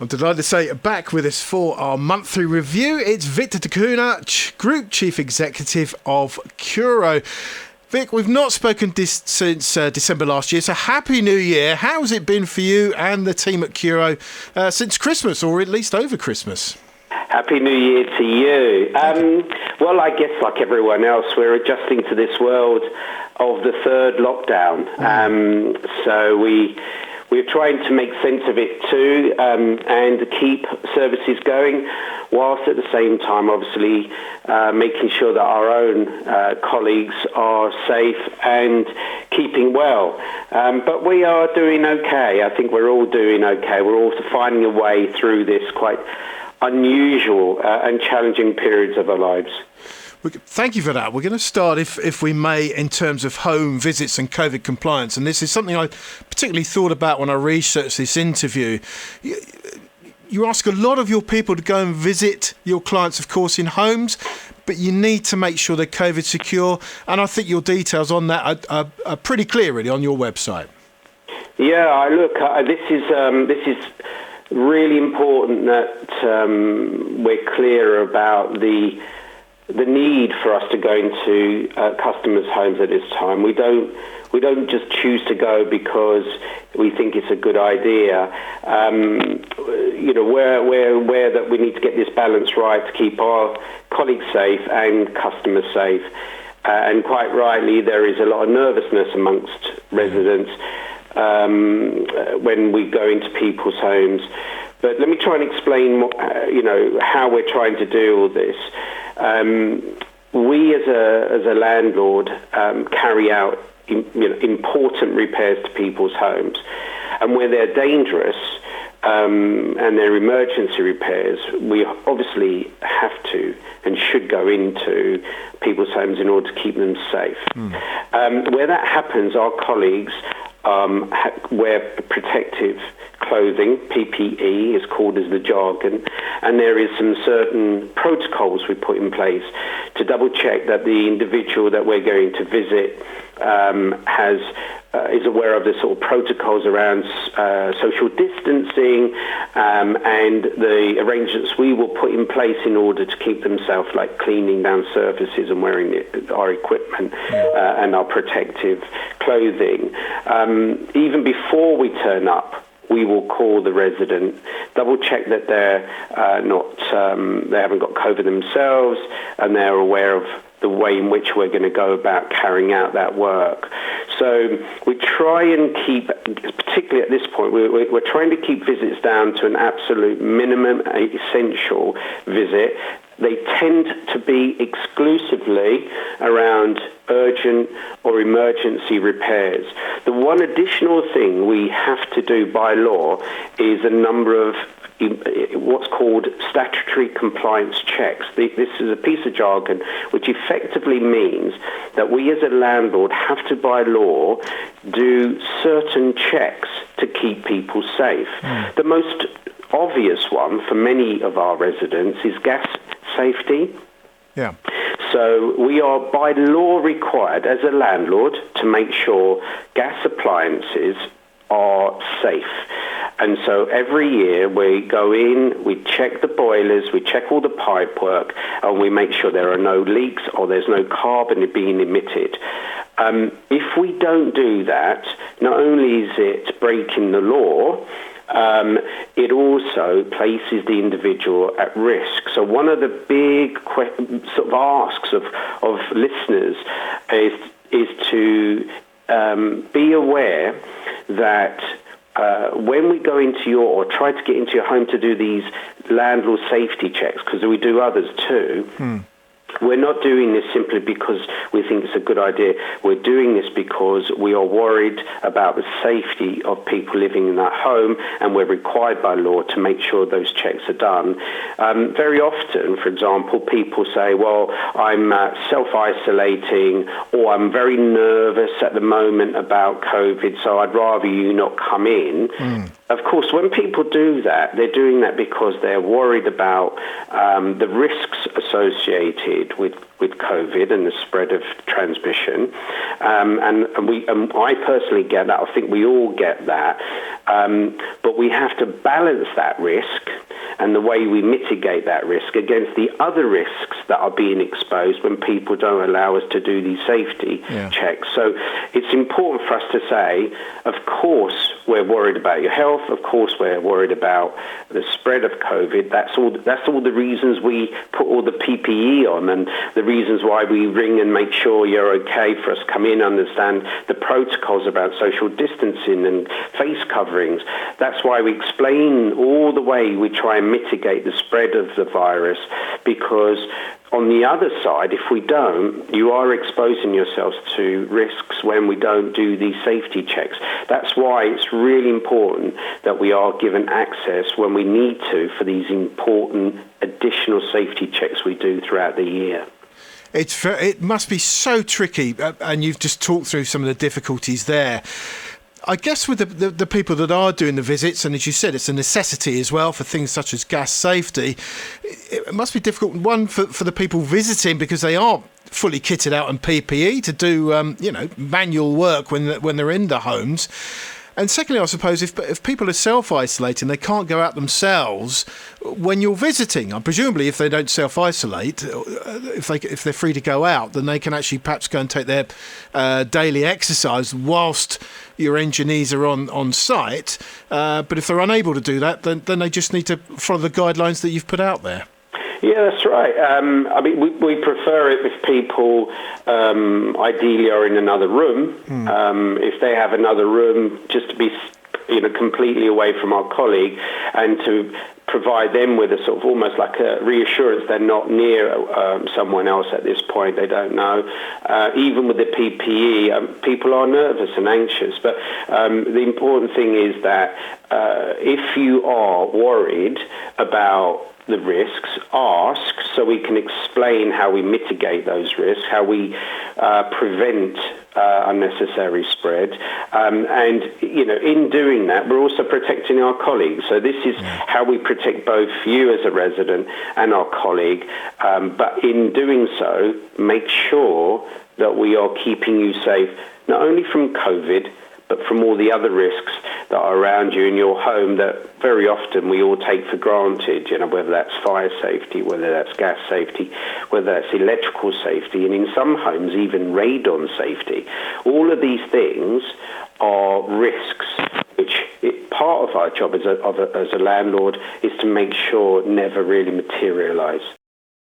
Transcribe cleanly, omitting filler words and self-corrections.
I'm delighted to say back with us for our monthly review. It's Victor Tacuna, Group Chief Executive of Curo. Vic, we've not spoken since December last year, so Happy New Year. How's it been for you and the team at Curo since Christmas, or at least over Christmas? Happy New Year to you. Well, I guess like everyone else, we're adjusting to this world of the third lockdown. So we're trying to make sense of it too, and keep services going, whilst at the same time, obviously, making sure that our own colleagues are safe and keeping well. But we are doing okay. I think we're all doing okay. We're all finding a way through this quite unusual and challenging periods of our lives. Thank you for that. We're going to start, if we may, in terms of home visits and COVID compliance. And this is something I particularly thought about when I researched this interview. You ask a lot of your people to go and visit your clients, of course, in homes, but you need to make sure they're COVID secure. And I think your details on that are pretty clear, really, on your website. Yeah, look, this is really important that we're clear about the need for us to go into customers' homes at this time. We don't just choose to go because we think it's a good idea. We're aware that we need to get this balance right to keep our colleagues safe and customers safe. And quite rightly, there is a lot of nervousness amongst residents when we go into people's homes. But let me try and explain, how we're trying to do all this. We as a landlord carry out important repairs to people's homes, and where they're dangerous and they're emergency repairs, we obviously have to and should go into people's homes in order to keep them safe. Where that happens, our colleagues wear protective clothing. PPE is called as the jargon, and there is some certain protocols we put in place to double check that the individual that we're going to visit is aware of the sort of protocols around social distancing and the arrangements we will put in place in order to keep them safe, like cleaning down surfaces and wearing our equipment and our protective clothing. Even before we turn up, we will call the resident, double check that they're they haven't got COVID themselves, and they're aware of the way in which we're going to go about carrying out that work. So we try and keep, particularly at this point, we're trying to keep visits down to an absolute minimum essential visit. They tend to be exclusively around urgent or emergency repairs. The one additional thing we have to do by law is a number of what's called statutory compliance checks. This is a piece of jargon which effectively means that we as a landlord have to, by law, do certain checks to keep people safe. The most obvious one for many of our residents is gas safety. Yeah. So we are by law required as a landlord to make sure gas appliances are safe. And so every year we go in, we check the boilers, we check all the pipe work, and we make sure there are no leaks or there's no carbon being emitted. If we don't do that, not only is it breaking the law, it also places the individual at risk. So one of the big sort of asks of listeners is to be aware that when we go into or try to get into your home to do these landlord safety checks, because we do others too, we're not doing this simply because we think it's a good idea. We're doing this because we are worried about the safety of people living in that home, and we're required by law to make sure those checks are done. Very often, for example, people say, well, I'm self-isolating, or I'm very nervous at the moment about COVID, so I'd rather you not come in. Of course, when people do that, they're doing that because they're worried about the risks associated with COVID and the spread of transmission. And I personally get that. I think we all get that. But we have to balance that risk and the way we mitigate that risk against the other risks that are being exposed when people don't allow us to do these safety checks. So it's important for us to say, of course, we're worried about your health. Of course, we're worried about the spread of COVID. That's all the reasons we put all the PPE on, and the reasons why we ring and make sure you're okay for us to come in, understand the protocols about social distancing and face coverings. That's why we explain all the way we try and mitigate the spread of the virus, because on the other side, if we don't, you are exposing yourselves to risks when we don't do these safety checks. That's why it's really important that we are given access when we need to for these important additional safety checks we do throughout the year. It must be so tricky, and you've just talked through some of the difficulties there. I guess with the people that are doing the visits, and as you said, it's a necessity as well for things such as gas safety, it must be difficult, one, for the people visiting, because they are fully kitted out in PPE to do manual work when they're in the homes. And secondly, I suppose if people are self-isolating, they can't go out themselves when you're visiting. And presumably, if they don't self-isolate, if they're free to go out, then they can actually perhaps go and take their daily exercise whilst your engineers are on site. But if they're unable to do that, then they just need to follow the guidelines that you've put out there. Yeah, that's right. I mean, we prefer it if people ideally are in another room. If they have another room, just to be completely away from our colleague, and to provide them with a sort of almost like a reassurance they're not near someone else at this point. They don't know. Even with the PPE, people are nervous and anxious. But the important thing is that if you are worried about the risks, ask, so we can explain how we mitigate those risks, how we prevent unnecessary spread, and in doing that, we're also protecting our colleagues. So this is how we protect both you as a resident and our colleague, but in doing so, make sure that we are keeping you safe, not only from COVID, but from all the other risks that are around you in your home that very often we all take for granted, whether that's fire safety, whether that's gas safety, whether that's electrical safety, and in some homes even radon safety. All of these things are risks which part of our job as a landlord is to make sure never really materialise.